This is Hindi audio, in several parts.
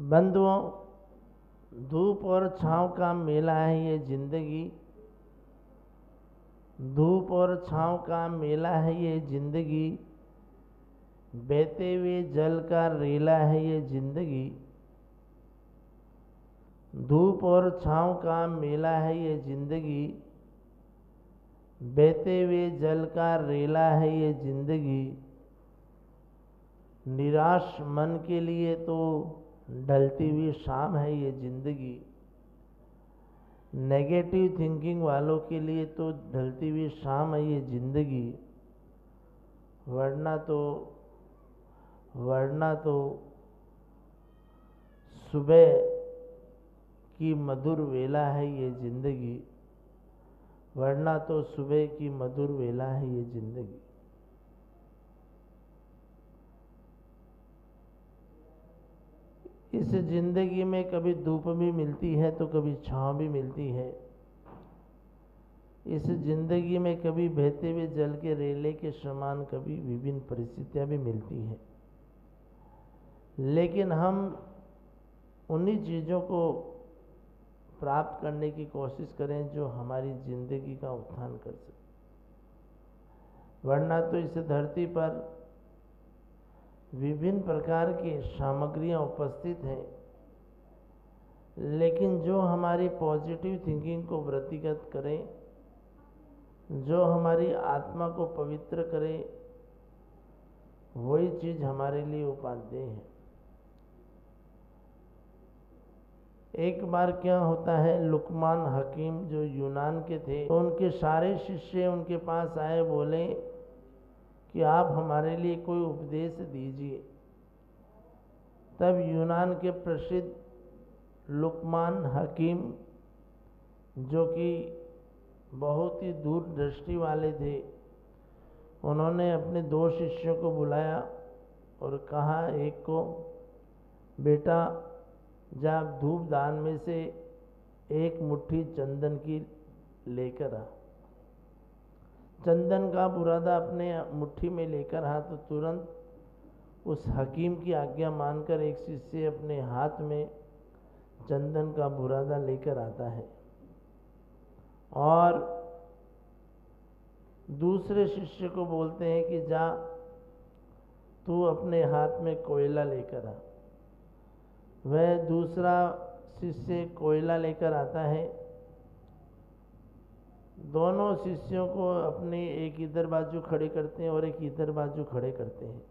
बंधुओं, धूप और छांव का मेला है ये जिंदगी। धूप और छांव का मेला है ये जिंदगी। बहते हुए जल का रेला है ये जिंदगी। धूप और छांव का मेला है ये जिंदगी। बहते हुए जल का रेला है ये जिंदगी। निराश मन के लिए तो ढलती हुई शाम है ये जिंदगी। नेगेटिव थिंकिंग वालों के लिए तो ढलती हुई शाम है ये जिंदगी। वरना तो सुबह की मधुर वेला है ये जिंदगी। वरना तो सुबह की मधुर वेला है ये जिंदगी। इस जिंदगी में कभी धूप भी मिलती है तो कभी छांव भी मिलती है। इस जिंदगी में कभी बहते हुए जल के रेले के समान कभी विभिन्न परिस्थितियां भी मिलती हैं। लेकिन हम उन्हीं चीज़ों को प्राप्त करने की कोशिश करें जो हमारी जिंदगी का उत्थान कर सके। वरना तो इस धरती पर विभिन्न प्रकार की सामग्रियां उपस्थित हैं, लेकिन जो हमारी पॉजिटिव थिंकिंग को वृद्धिगत करे, जो हमारी आत्मा को पवित्र करे, वही चीज़ हमारे लिए उपादेय है। एक बार क्या होता है, लुकमान हकीम जो यूनान के थे, तो उनके सारे शिष्य उनके पास आए, बोले कि आप हमारे लिए कोई उपदेश दीजिए। तब यूनान के प्रसिद्ध लुकमान हकीम, जो कि बहुत ही दूरदृष्टि वाले थे, उन्होंने अपने दो शिष्यों को बुलाया और कहा एक को, बेटा जा धूपदान में से एक मुट्ठी चंदन की लेकर आ। चंदन का बुरादा अपने मुट्ठी में लेकर आ तो तुरंत उस हकीम की आज्ञा मानकर एक शिष्य अपने हाथ में चंदन का बुरादा लेकर आता है और दूसरे शिष्य को बोलते हैं कि जा तू अपने हाथ में कोयला लेकर आ। वह दूसरा शिष्य कोयला लेकर आता है। दोनों शिष्यों को अपने एक इधर बाजू खड़े करते हैं और एक इधर बाजू खड़े करते हैं।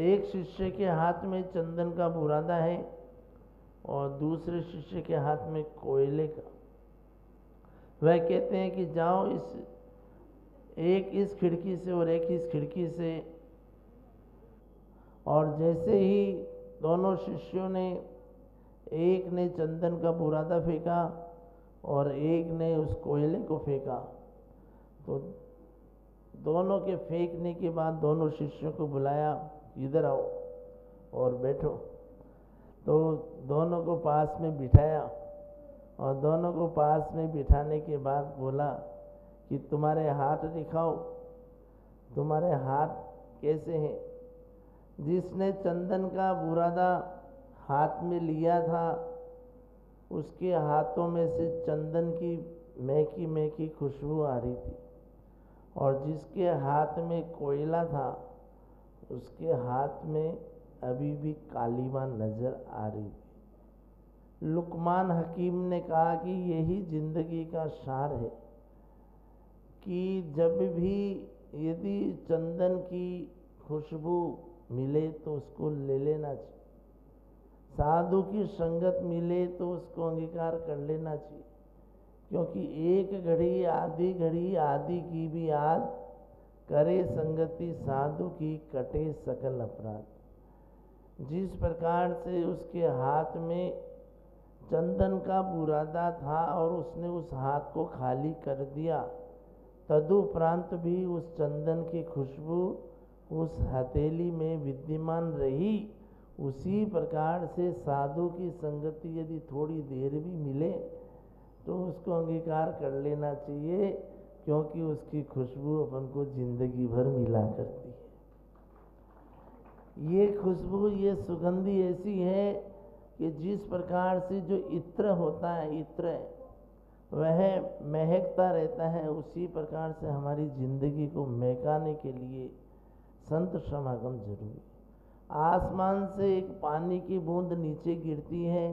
एक शिष्य के हाथ में चंदन का बुरादा है और दूसरे शिष्य के हाथ में कोयले का। वह कहते हैं कि जाओ एक इस खिड़की से और एक इस खिड़की से। और जैसे ही दोनों शिष्यों ने, एक ने चंदन का बुरादा फेंका और एक ने उस कोयले को फेंका, तो दोनों के फेंकने के बाद दोनों शिष्यों को बुलाया, इधर आओ और बैठो। तो दोनों को पास में बिठाया और दोनों को पास में बिठाने के बाद बोला कि तुम्हारे हाथ दिखाओ, तुम्हारे हाथ कैसे हैं। जिसने चंदन का बुरादा हाथ में लिया था, उसके हाथों में से चंदन की महकी महकी खुशबू आ रही थी, और जिसके हाथ में कोयला था, उसके हाथ में अभी भी कालीमा नजर आ रही थी। लुकमान हकीम ने कहा कि यही जिंदगी का सार है कि जब भी यदि चंदन की खुशबू मिले तो उसको ले लेना चाहिए, साधु की संगत मिले तो उसको अंगीकार कर लेना चाहिए, क्योंकि एक घड़ी आदि की भी याद करे संगति साधु की कटे सकल अपराध। जिस प्रकार से उसके हाथ में चंदन का बुरादा था और उसने उस हाथ को खाली कर दिया, तदुपरांत भी उस चंदन की खुशबू उस हथेली में विद्यमान रही। उसी प्रकार से साधु की संगति यदि थोड़ी देर भी मिले तो उसको अंगीकार कर लेना चाहिए, क्योंकि उसकी खुशबू अपन को जिंदगी भर मिला करती है। ये खुशबू, ये सुगंधी ऐसी है कि जिस प्रकार से जो इत्र होता है, इत्र वह महकता रहता है, उसी प्रकार से हमारी जिंदगी को महकाने के लिए संत समागम जरूरी। आसमान से एक पानी की बूंद नीचे गिरती है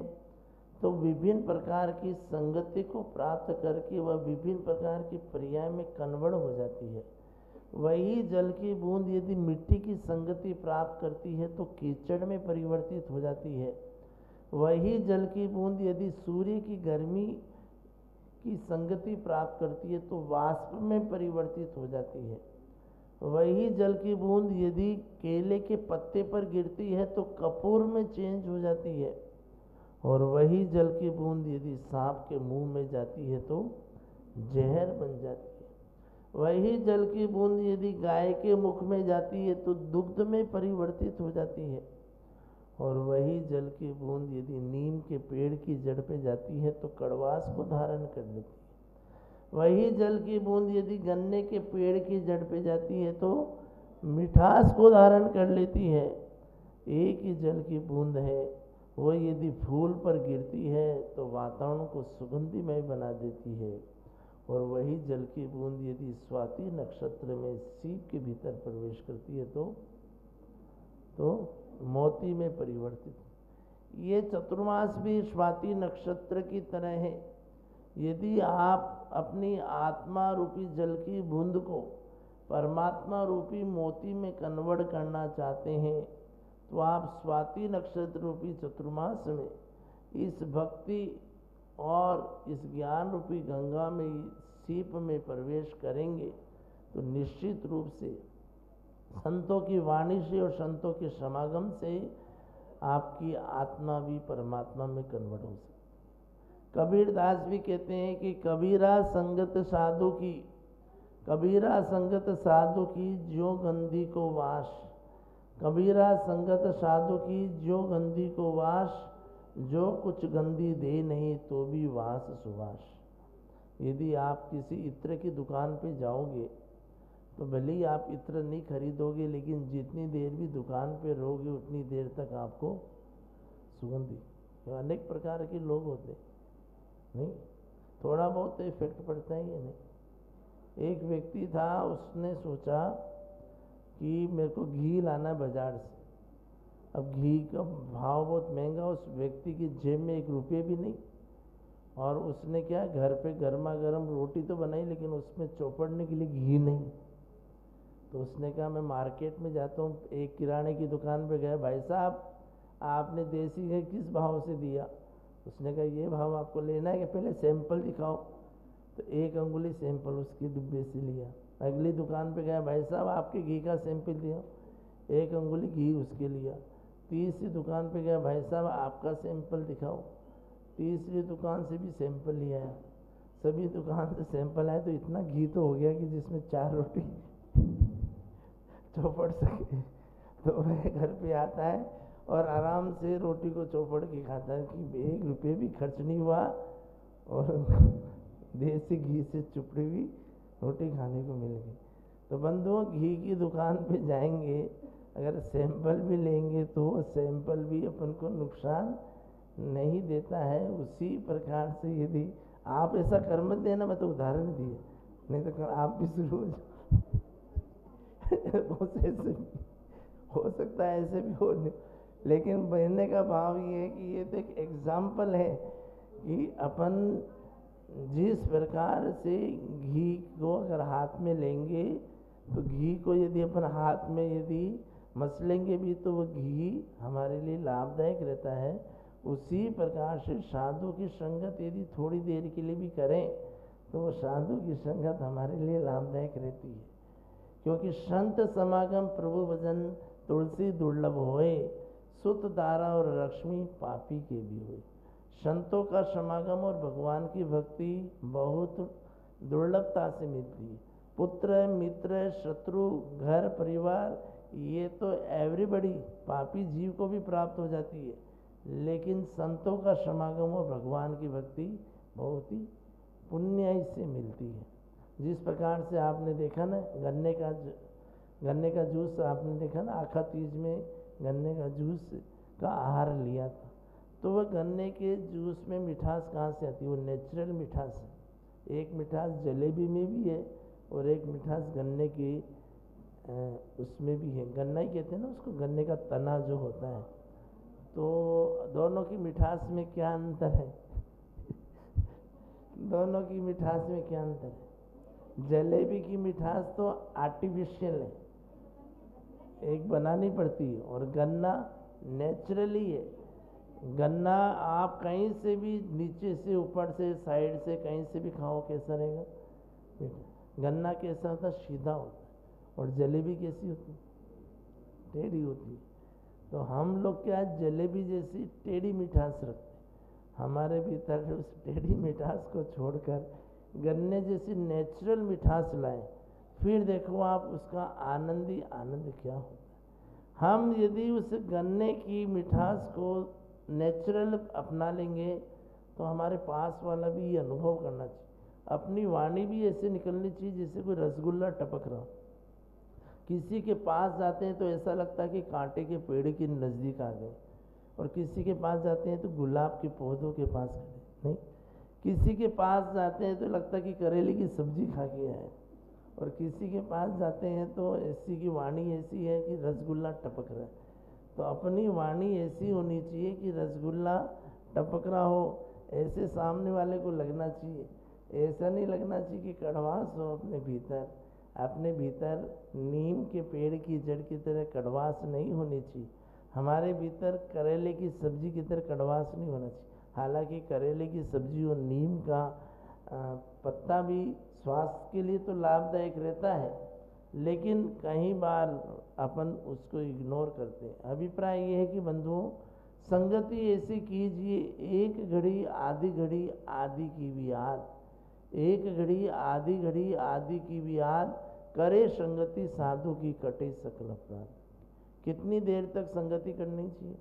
तो विभिन्न प्रकार की संगति को प्राप्त करके वह विभिन्न प्रकार की पर्याय में कन्वर्ट हो जाती है। वही जल की बूंद यदि मिट्टी की संगति प्राप्त करती है तो कीचड़ में परिवर्तित हो जाती है। वही जल की बूंद यदि सूर्य की गर्मी की संगति प्राप्त करती है तो वाष्प में परिवर्तित हो जाती है। वही जल की बूंद यदि केले के पत्ते पर गिरती है तो कपूर में चेंज हो जाती है। और वही जल की बूंद यदि सांप के मुंह में जाती है तो जहर बन जाती है। वही जल की बूंद यदि गाय के मुख में जाती है तो दुग्ध में परिवर्तित हो जाती है। और वही जल की बूंद यदि नीम के पेड़ की जड़ पे जाती है तो कड़वास को धारण कर लेती है। वही जल की बूंद यदि गन्ने के पेड़ की जड़ पे जाती है तो मिठास को धारण कर लेती है। एक ही जल की बूंद है, वो यदि फूल पर गिरती है तो वातावरण को सुगंधिमय बना देती है। और वही जल की बूंद यदि स्वाति नक्षत्र में सीप के भीतर प्रवेश करती है तो मोती में परिवर्तित। ये चतुर्मास भी स्वाति नक्षत्र की तरह है। यदि आप अपनी आत्मा रूपी जल की बूंद को परमात्मा रूपी मोती में कन्वर्ट करना चाहते हैं तो आप स्वाति नक्षत्र रूपी चतुर्मास में इस भक्ति और इस ज्ञान रूपी गंगा में सीप में प्रवेश करेंगे तो निश्चित रूप से संतों की वाणी से और संतों के समागम से आपकी आत्मा भी परमात्मा में कन्वर्ट हो सकती है। कबीर दास भी कहते हैं कि कबीरा संगत साधु की, कबीरा संगत साधु की जो गंदी को वास, कबीरा संगत साधु की जो गंदी को वास, जो कुछ गंदी दे नहीं तो भी वास सुवास। यदि आप किसी इत्र की दुकान पे जाओगे तो भले ही आप इत्र नहीं खरीदोगे, लेकिन जितनी देर भी दुकान पे रहोगे उतनी देर तक आपको सुगंधी। तो अनेक प्रकार के लोग होते नहीं, थोड़ा बहुत तो इफेक्ट पड़ता ही है नहीं। एक व्यक्ति था, उसने सोचा कि मेरे को घी लाना है बाजार से। अब घी का भाव बहुत महंगा, उस व्यक्ति की जेब में 1 रुपये भी नहीं। और उसने क्या, घर पे गर्मा गर्म रोटी तो बनाई लेकिन उसमें चौपड़ने के लिए घी नहीं। तो उसने कहा मैं मार्केट में जाता हूँ। एक किराने की दुकान पे गया, भाई साहब आपने देसी घी किस भाव से दिया? उसने कहा ये भाव आपको लेना है कि पहले सैंपल दिखाओ। तो 1 अंगुली सैंपल उसके डिब्बे से लिया। अगली दुकान पे गया, भाई साहब आपके घी का सैंपल दिया, 1 अंगुली घी उसके लिया। तीसरी दुकान पे गया, भाई साहब आपका सैंपल दिखाओ। तीसरी दुकान से भी सैंपल लिया है। सभी दुकान से सैंपल आए तो इतना घी तो हो गया कि जिसमें 4 रोटी चौपड़ सके। तो वह घर पे आता है और आराम से रोटी को चौपड़ के खाता है कि 1 रुपये भी खर्च नहीं हुआ और देसी घी से चुपड़ी हुई रोटी खाने को मिल गई। तो बंधुओं, घी की दुकान पे जाएंगे, अगर सैंपल भी लेंगे तो सैंपल भी अपन को नुकसान नहीं देता है। उसी प्रकार से यदि आप ऐसा कर मत देना, मैं तो उदाहरण दिए, नहीं तो आप भी शुरू हो सकता है ऐसे भी हो नहीं। लेकिन कहने का भाव ये है कि ये तो एक एग्जाम्पल है कि अपन जिस प्रकार से घी को अगर हाथ में लेंगे तो घी को यदि अपन हाथ में यदि मसलेंगे भी तो वो घी हमारे लिए लाभदायक रहता है। उसी प्रकार से साधु की संगत यदि थोड़ी देर के लिए भी करें तो वो साधु की संगत हमारे लिए लाभदायक रहती है। क्योंकि संत समागम प्रभु भजन तुलसी दुर्लभ होए, सुत दारा और लक्ष्मी पापी के भी हुए। संतों का समागम और भगवान की भक्ति बहुत दुर्लभता से मिलती है। पुत्र मित्र शत्रु घर परिवार ये तो एवरीबडी पापी जीव को भी प्राप्त हो जाती है, लेकिन संतों का समागम और भगवान की भक्ति बहुत ही पुण्य से मिलती है। जिस प्रकार से आपने देखा ना गन्ने का जूस आपने देखा ना, आखा तीज में गन्ने का जूस का आहार लिया था। तो वह गन्ने के जूस में मिठास कहाँ से आती है? वो नेचुरल मिठास है। एक मिठास जलेबी में भी है और एक मिठास गन्ने की उसमें भी है। गन्ना ही कहते हैं ना उसको, गन्ने का तना जो होता है। तो दोनों की मिठास में क्या अंतर है? दोनों की मिठास में क्या अंतर है? जलेबी की मिठास तो आर्टिफिशियल है, एक बनानी पड़ती है, और गन्ना नेचुरली है। गन्ना आप कहीं से भी, नीचे से, ऊपर से, साइड से, कहीं से भी खाओ, कैसा रहेगा? मीठा। गन्ना कैसा होता है? सीधा होता है। और जलेबी कैसी होती है? टेढ़ी होती है। तो हम लोग क्या जलेबी जैसी टेढ़ी मिठास रखते हैं। हमारे भीतर उस टेढ़ी मिठास को छोड़कर गन्ने जैसी नेचुरल मिठास लाएं, फिर देखो आप उसका आनंद ही आनंद क्या होता है। हम यदि उस गन्ने की मिठास को नेचुरल अपना लेंगे तो हमारे पास वाला भी ये अनुभव करना चाहिए। अपनी वाणी भी ऐसे निकलनी चाहिए जैसे कोई रसगुल्ला टपक रहा हो। किसी के पास जाते हैं तो ऐसा लगता है कि कांटे के पेड़ के नज़दीक आ गए, और किसी के पास जाते हैं तो गुलाब के पौधों के पास खड़े, नहीं, किसी के पास जाते हैं तो लगता है कि करेले की सब्जी खा के आए, और किसी के पास जाते हैं तो ऐसी की वाणी ऐसी है कि रसगुल्ला टपक रहा है। तो अपनी वाणी ऐसी होनी चाहिए कि रसगुल्ला टपक रहा हो, ऐसे सामने वाले को लगना चाहिए। ऐसा नहीं लगना चाहिए कि कड़वास हो अपने भीतर। अपने भीतर नीम के पेड़ की जड़ की तरह कड़वास नहीं होनी चाहिए। हमारे भीतर करेले की सब्जी की तरह कड़वास नहीं होना चाहिए। हालांकि करेले की सब्जी और नीम का पत्ता भी स्वास्थ्य के लिए तो लाभदायक रहता है, लेकिन कई बार अपन उसको इग्नोर करते हैं। अभिप्राय ये है कि बंधुओं, संगति ऐसी कीजिए, एक घड़ी आधी घड़ी आदि की भी याद, एक घड़ी आधी घड़ी आदि की भी याद, करे संगति साधु की कटे सकल अपराध। कितनी देर तक संगति करनी चाहिए?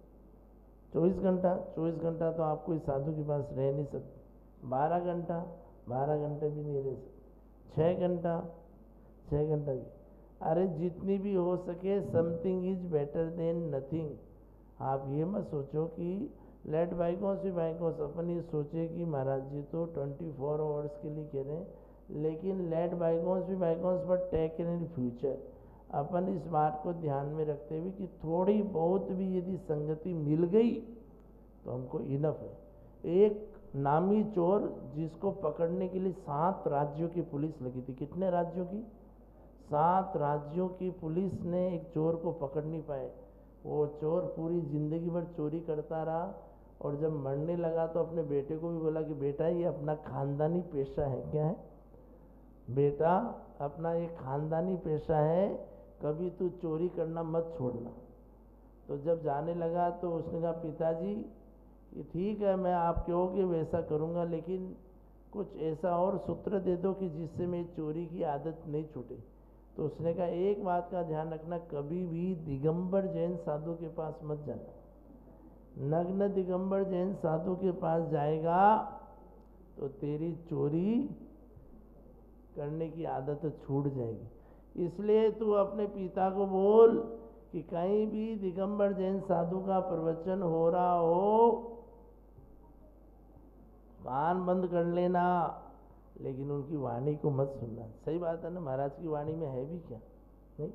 24 घंटा। 24 घंटा तो आप कोई साधु के पास रह नहीं सकते। 12 घंटा, 12 घंटे भी नहीं रह सकते। 6 घंटा, 6 घंटा भी। अरे जितनी भी हो सके, something is better than nothing. आप ये मत सोचो कि लेट बाइकॉन्स भी बाइकॉन्स। अपन ये सोचे कि महाराज जी तो 24 आवर्स के लिए कह रहे हैं, लेकिन लेट बाइकॉन्स भी बाइकॉन्स बट टेक इन फ्यूचर। अपन इस बात को ध्यान में रखते हुए कि थोड़ी बहुत भी यदि संगति मिल गई तो हमको इनफ है। एक नामी चोर जिसको पकड़ने के लिए 7 राज्यों की पुलिस लगी थी। कितने राज्यों की? 7 राज्यों की पुलिस ने एक चोर को पकड़ नहीं पाए। वो चोर पूरी ज़िंदगी भर चोरी करता रहा, और जब मरने लगा तो अपने बेटे को भी बोला कि बेटा ये अपना खानदानी पेशा है। क्या है बेटा? अपना ये खानदानी पेशा है, कभी तू चोरी करना मत छोड़ना। तो जब जाने लगा तो उसने कहा पिताजी कि ठीक है, मैं आप कहोगे वैसा करूँगा, लेकिन कुछ ऐसा और सूत्र दे दो कि जिससे मेरी चोरी की आदत नहीं छूटे। तो उसने कहा एक बात का ध्यान रखना, कभी भी दिगंबर जैन साधु के पास मत जाना। नग्न दिगंबर जैन साधु के पास जाएगा तो तेरी चोरी करने की आदत छूट जाएगी। इसलिए तू अपने पिता को बोल कि कहीं भी दिगंबर जैन साधु का प्रवचन हो रहा हो, कान बंद कर लेना, लेकिन उनकी वाणी को मत सुनना। सही बात है ना? महाराज की वाणी में है भी क्या? नहीं।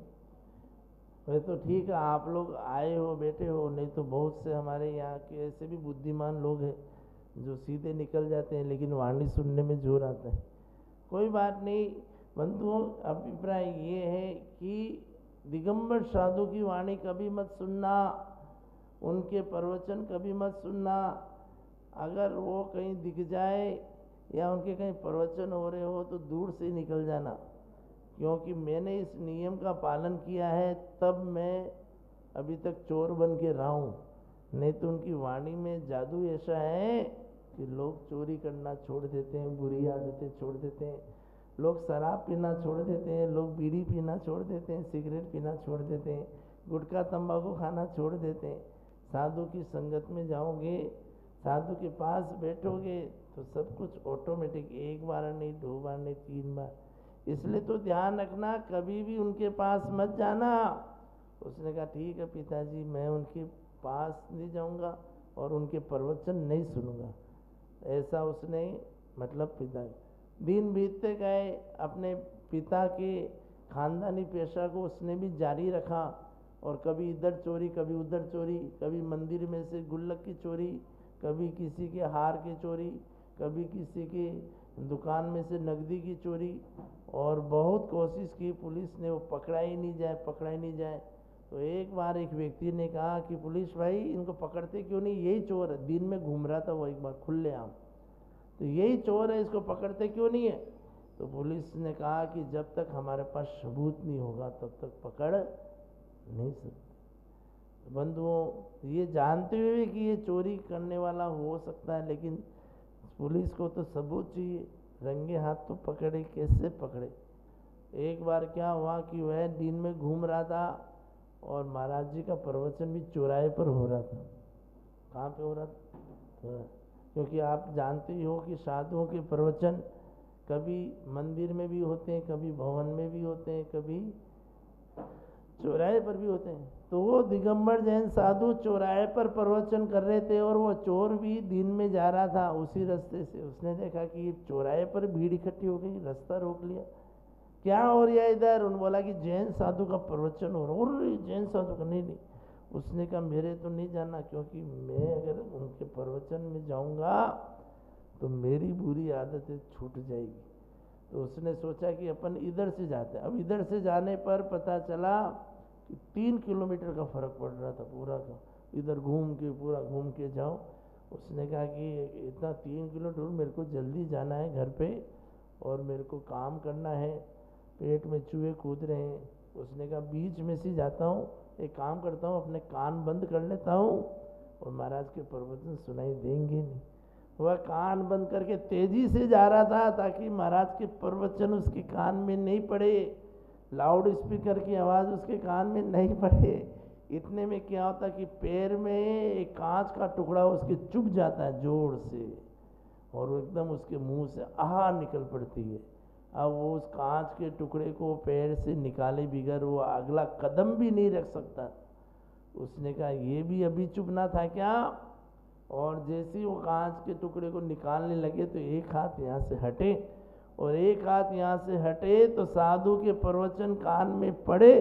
वैसे तो ठीक है, आप लोग आए हो, बैठे हो, नहीं तो बहुत से हमारे यहाँ के ऐसे भी बुद्धिमान लोग हैं जो सीधे निकल जाते हैं, लेकिन वाणी सुनने में जोर आता है। कोई बात नहीं बंधुओं, अभिप्राय ये है कि दिगंबर साधु की वाणी कभी मत सुनना, उनके प्रवचन कभी मत सुनना। अगर वो कहीं दिख जाए या उनके कहीं प्रवचन हो रहे हो तो दूर से निकल जाना, क्योंकि मैंने इस नियम का पालन किया है, तब मैं अभी तक चोर बन के रहा हूँ। नहीं तो उनकी वाणी में जादू ऐसा है कि लोग चोरी करना छोड़ देते हैं, बुरी आदतें छोड़ देते हैं, लोग शराब पीना छोड़ देते हैं, लोग बीड़ी पीना छोड़ देते हैं, सिगरेट पीना छोड़ देते हैं, गुटखा तंबाकू खाना छोड़ देते हैं। साधु की संगत में जाओगे, साधु के पास बैठोगे तो सब कुछ ऑटोमेटिक, एक बार नहीं, 2 बार नहीं, 3 बार। इसलिए तो ध्यान रखना, कभी भी उनके पास मत जाना। उसने कहा ठीक है पिताजी, मैं उनके पास नहीं जाऊंगा, और उनके प्रवचन नहीं सुनूंगा। ऐसा उसने मतलब पिता, दिन बीतते गए, अपने पिता के खानदानी पेशा को उसने भी जारी रखा, और कभी इधर चोरी, कभी उधर चोरी, कभी मंदिर में से गुल्लक की चोरी, कभी किसी के हार की चोरी, कभी किसी के दुकान में से नकदी की चोरी, और बहुत कोशिश की पुलिस ने, वो पकड़ा ही नहीं जाए। तो एक बार एक व्यक्ति ने कहा कि पुलिस भाई इनको पकड़ते क्यों नहीं, यही चोर है, दिन में घूम रहा था वो एक बार खुलेआम, तो यही चोर है, इसको पकड़ते क्यों नहीं है। तो पुलिस ने कहा कि जब तक हमारे पास सबूत नहीं होगा तब तक पकड़ नहीं सकते। बंधुओं, ये जानते हुए कि ये चोरी करने वाला हो सकता है, लेकिन पुलिस को तो सबूत चाहिए, रंगे हाथ तो पकड़े, कैसे पकड़े। एक बार क्या हुआ कि वह दिन में घूम रहा था और महाराज जी का प्रवचन भी चौराहे पर हो रहा था। कहाँ पे हो रहा था? तो क्योंकि आप जानते ही हो कि साधुओं के प्रवचन कभी मंदिर में भी होते हैं, कभी भवन में भी होते हैं, कभी चौराहे पर भी होते हैं। तो वो दिगंबर जैन साधु चौराहे पर प्रवचन कर रहे थे, और वो चोर भी दिन में जा रहा था उसी रास्ते से। उसने देखा कि चौराहे पर भीड़ इकट्ठी हो गई, रास्ता रोक लिया, क्या हो रहा है इधर। उन्होंने बोला कि जैन साधु का प्रवचन हो रहा। और जैन साधु का नहीं। उसने कहा मेरे तो नहीं जाना, क्योंकि मैं अगर उनके प्रवचन में जाऊंगा तो मेरी बुरी आदतें छूट जाएगी। तो उसने सोचा कि अपन इधर से जाते हैं। अब इधर से जाने पर पता चला कि 3 किलोमीटर का फर्क पड़ रहा था पूरा का, इधर पूरा घूम के जाओ। उसने कहा कि इतना 3 किलोमीटर, मेरे को जल्दी जाना है घर पे, और मेरे को काम करना है, पेट में चूहे कूद रहे हैं। उसने कहा बीच में से जाता हूँ, एक काम करता हूँ, अपने कान बंद कर लेता हूँ, और महाराज के प्रवचन सुनाई देंगे नहीं। वह कान बंद करके तेजी से जा रहा था ताकि महाराज के प्रवचन उसके कान में नहीं पड़े, लाउड स्पीकर की आवाज़ उसके कान में नहीं पड़े। इतने में क्या होता कि पैर में एक कांच का टुकड़ा उसके चुभ जाता है जोर से, और वो एकदम उसके मुंह से आह निकल पड़ती है। अब वो उस कांच के टुकड़े को पैर से निकाले बिगर वो अगला कदम भी नहीं रख सकता। उसने कहा ये भी अभी चुभना था क्या। और जैसे ही वो कांच के टुकड़े को निकालने लगे तो एक हाथ यहाँ से हटे, और एक हाथ यहाँ से हटे तो साधु के प्रवचन कान में पड़े,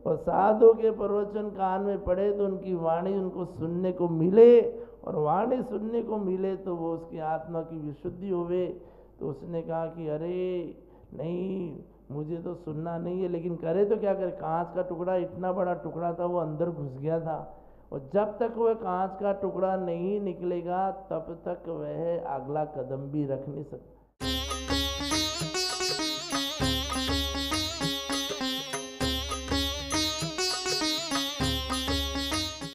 और साधु के प्रवचन कान में पड़े तो उनकी वाणी उनको सुनने को मिले, और वाणी सुनने को मिले तो वो उसकी आत्मा की विशुद्धि होवे। तो उसने कहा कि अरे नहीं, मुझे तो सुनना नहीं है, लेकिन करे तो क्या करे, कांच का टुकड़ा इतना बड़ा टुकड़ा था, वो अंदर घुस गया था, और जब तक वह कांच का टुकड़ा नहीं निकलेगा तब तक वह अगला कदम भी रख नहीं सकता।